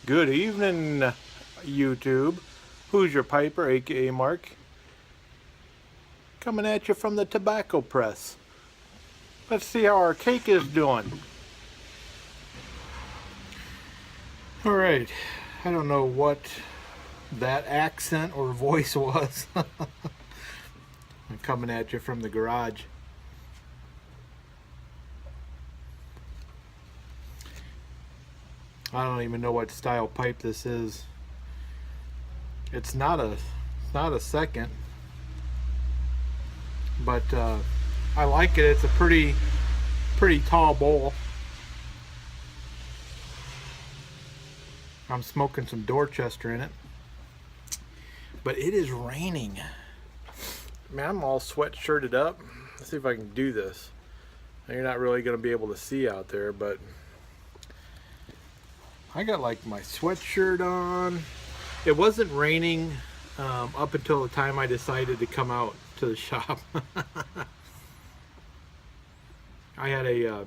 Good evening, YouTube. Who's your piper, aka Mark? Coming at you from the tobacco press. Let's see how our cake is doing. Alright, I don't know what that accent or voice was. I'm coming at you from the garage. I don't even know what style pipe this is. It's not a second, but I like it. It's a pretty tall bowl. I'm smoking some Dorchester in it, but it is raining. Man, I'm all sweatshirted up. Let's see if I can do this. Now, you're not really going to be able to see out there, but I got like my sweatshirt on. It wasn't raining up until the time I decided to come out to the shop. I had a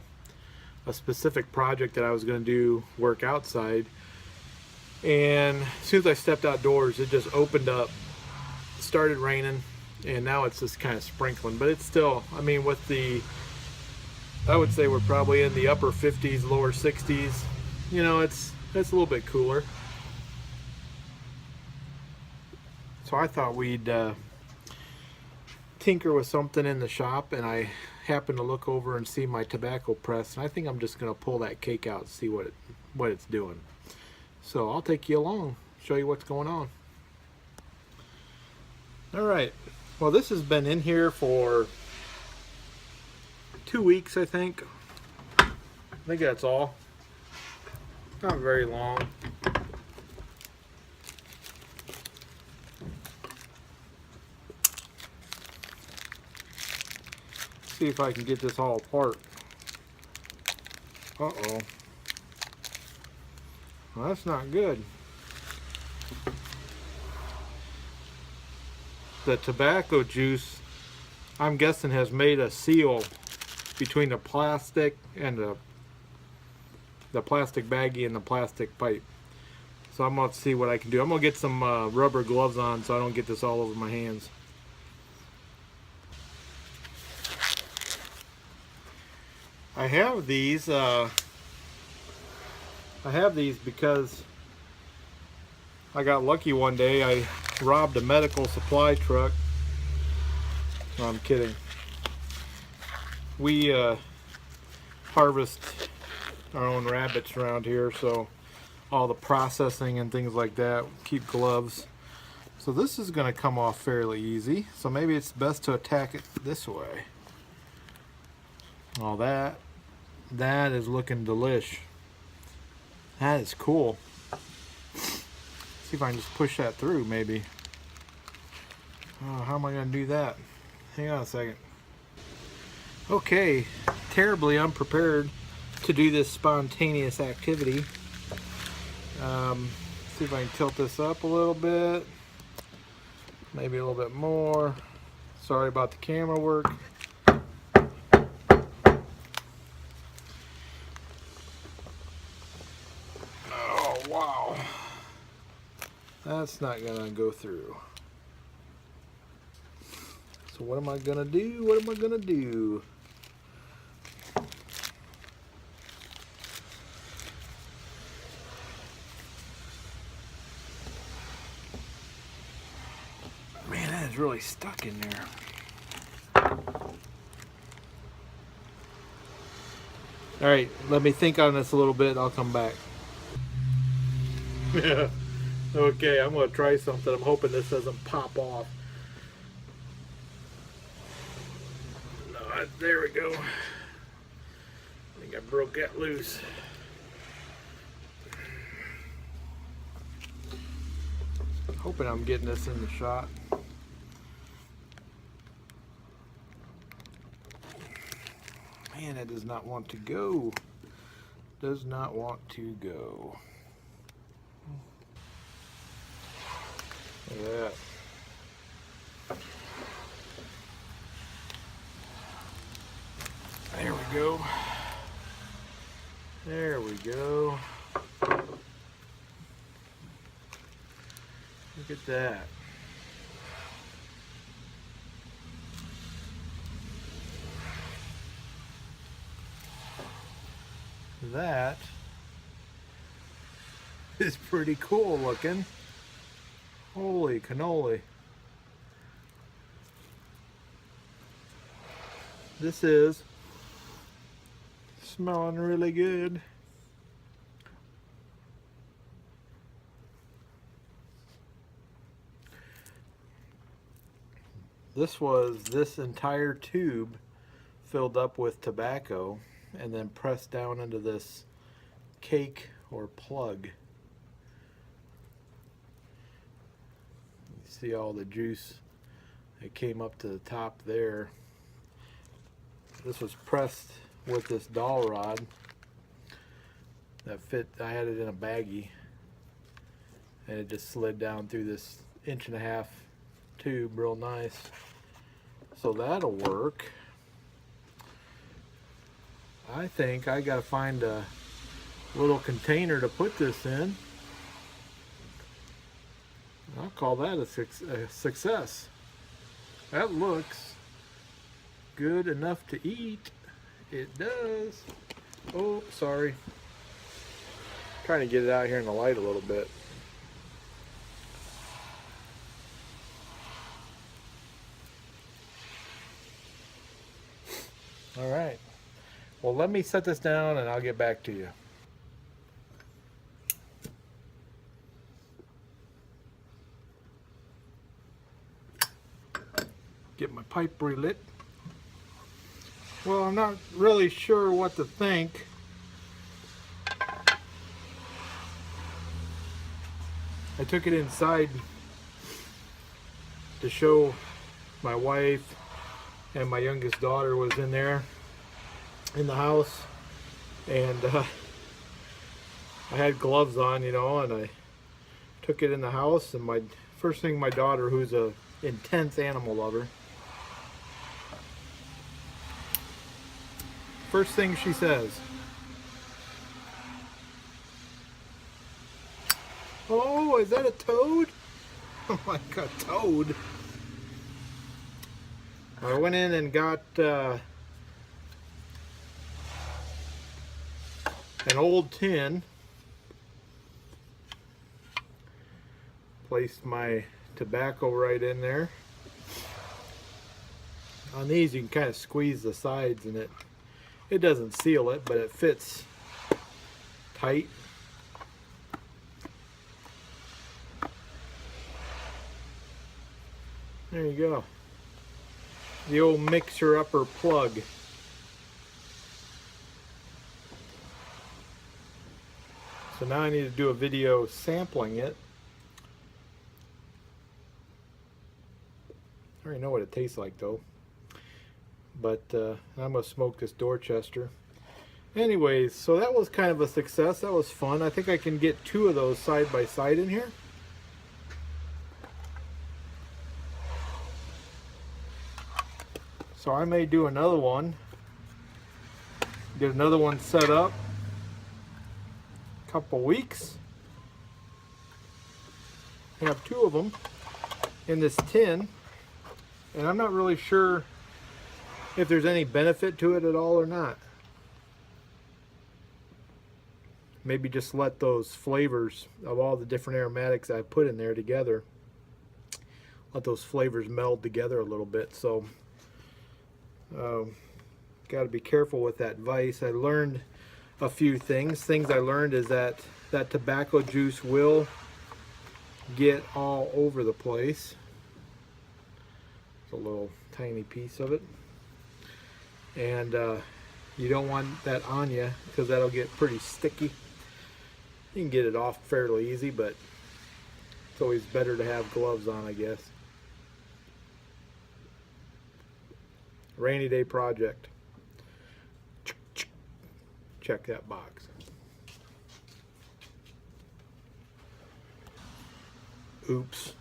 specific project that I was going to do, work outside, and as soon as I stepped outdoors, it just opened up, started raining, and now it's just kind of sprinkling. But it's still, I mean, with the, I would say we're probably in the upper 50s, lower 60s. You know, it's a little bit cooler. So I thought we'd tinker with something in the shop, and I happened to look over and see my tobacco press, and I think I'm just going to pull that cake out and see what it's doing. So I'll take you along, show you what's going on. Alright, well, this has been in here for 2 weeks, I think. I think that's all. Not very long. See if I can get this all apart. Uh-oh. Well, that's not good. The tobacco juice, I'm guessing, has made a seal between the plastic and the plastic baggie and the plastic pipe. So I'm going to see what I can do. I'm going to get some rubber gloves on so I don't get this all over my hands. I have these because I got lucky one day. I robbed a medical supply truck. No, I'm kidding. We harvest our own rabbits around here, so all the processing and things like that, keep gloves. So this is going to come off fairly easy. So maybe it's best to attack it this way. All that is looking delish. That is cool. See if I can just push that through, maybe. Oh, how am I going to do that? Hang on a second. Okay, terribly unprepared to do this spontaneous activity. See if I can tilt this up a little bit. Maybe a little bit more. Sorry about the camera work. Oh, wow. That's not gonna go through. So what am I gonna do? What am I gonna do? Man, that is really stuck in there. All right, let me think on this a little bit. I'll come back. Yeah. Okay, I'm gonna try something. I'm hoping this doesn't pop off. No, there we go. I think I broke that loose. Hoping I'm getting this in the shot. Man, it does not want to go. Does not want to go. Look at that. There we go. There we go. Look at that. That is pretty cool looking. Holy cannoli. This is smelling really good. This was this entire tube filled up with tobacco and then pressed down into this cake or plug. You see all the juice that came up to the top there. This was pressed with this dowel rod that fit. I had it in a baggie and it just slid down through this 1.5-inch tube real nice. So that'll work. I think I gotta find a little container to put this in. I'll call that a success. That looks good enough to eat. It does. Oh, sorry. Trying to get it out here in the light a little bit. All right. Well, let me set this down and I'll get back to you. Get my pipe relit. Well, I'm not really sure what to think. I took it inside to show my wife, and my youngest daughter was in there in the house, and I had gloves on, you know, and I took it in the house, and my first thing, my daughter, who's a intense animal lover, first thing she says, "Oh, is that a toad?" I'm like, "A toad?" I went in and got an old tin, placed my tobacco right in there. On these you can kind of squeeze the sides and it doesn't seal it, but it fits tight. There you go. The old mixer upper plug. So now I need to do a video sampling it. I already know what it tastes like though. But I'm going to smoke this Dorchester. Anyways, so that was kind of a success. That was fun. I think I can get 2 of those side by side in here. So I may do another one. Get another one set up. Couple weeks. I have 2 of them in this tin, and I'm not really sure if there's any benefit to it at all or not. Maybe just let those flavors of all the different aromatics I put in there together, let those flavors meld together a little bit. So got to be careful with that vise. I learned a few things. Things I learned is that tobacco juice will get all over the place. It's a little tiny piece of it, and you don't want that on you because that'll get pretty sticky. You can get it off fairly easy, but it's always better to have gloves on, I guess. Rainy day project. Check that box. Oops,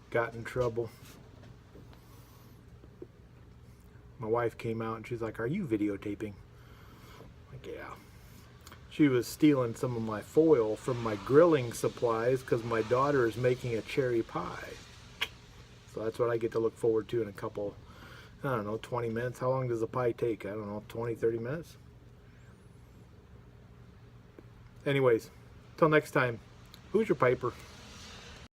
got in trouble. My wife came out and she's like, "Are you videotaping?" I'm like, yeah. she was stealing some of my foil from my grilling supplies because my daughter is making a cherry pie. So that's what I get to look forward to in a couple, I don't know, 20 minutes. How long does the pie take? I don't know, 20, 30 minutes? Anyways, till next time, who's your piper?